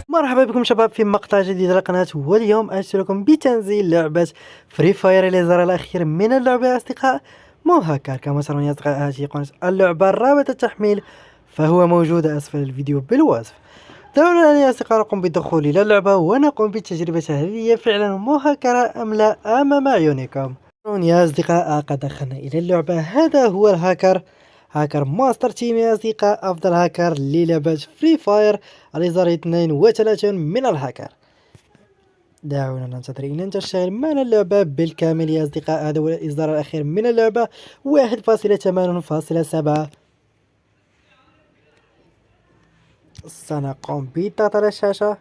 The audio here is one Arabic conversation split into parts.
مرحبا بكم شباب في مقطع جديد على القناة. واليوم أجت لكم بتنزيل لعبة فري فاير الإصدار الأخير من اللعبة يا أصدقاء. مو هكر كما ترون يا أصدقاء، هذه قناة اللعبة رابط التحميل فهو موجود أسفل الفيديو بالوصف. دعونا الآن يا أصدقاء نقوم بالدخول إلى اللعبة ونقوم بتجربة هل هي فعلا مهكرة أم لا أمام أعينكم. يا أصدقاء قد دخلنا إلى اللعبة. هذا هو الهاكر، هاكر ماستر تيم يا أصدقاء، أفضل هاكر للعبة فري فاير الإصدار 32 من الهاكر. دعونا ننتظر إلى أن تشتغل معنا اللعبة بالكامل يا أصدقاء. هذا هو الإصدار الأخير من اللعبة 1.8.7. سنقوم بالضغط على الشاشة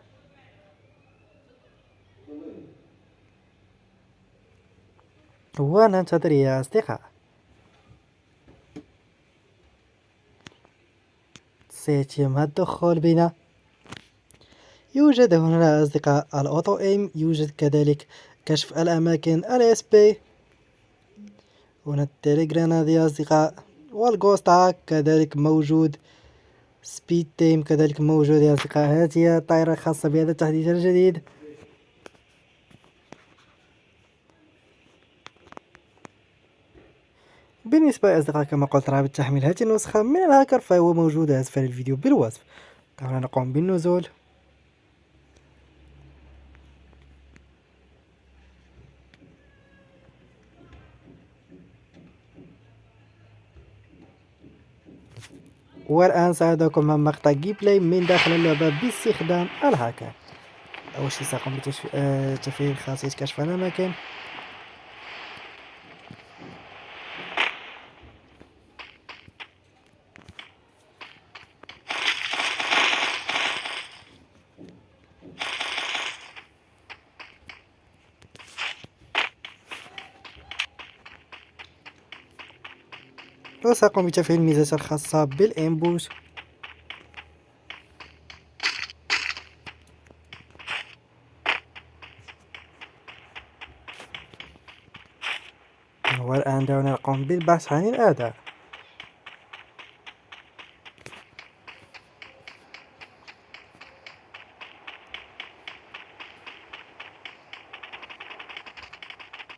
وننتظر يا أصدقاء. سيتم الدخول بنا. يوجد هنا يا أصدقاء الأوتو إيم، يوجد كذلك كشف الأماكن الاس بي، هنا التليجرانات يا أصدقاء، والغوستاك كذلك موجود، سبيد تيم كذلك موجود يا أصدقاء. هذه هي الطائرة الخاصة بهذا التحديث الجديد. بالنسبة يا أصدقاء كما قلت رابط تحميل هذه النسخة من الهاكر فهو موجود أسفل الفيديو بالوصف. دعونا نقوم بالنزول. والآن سأعطيكم مع مقطع جيم بلاي من داخل اللعبة باستخدام الهاكر. أول شيء سأقوم بتفعيل خاصية كشف الأماكن. وسأقوم بتفعيل الميزات الخاصة بالإنبوت. والآن دعونا نقوم بالبحث عن الأعداء.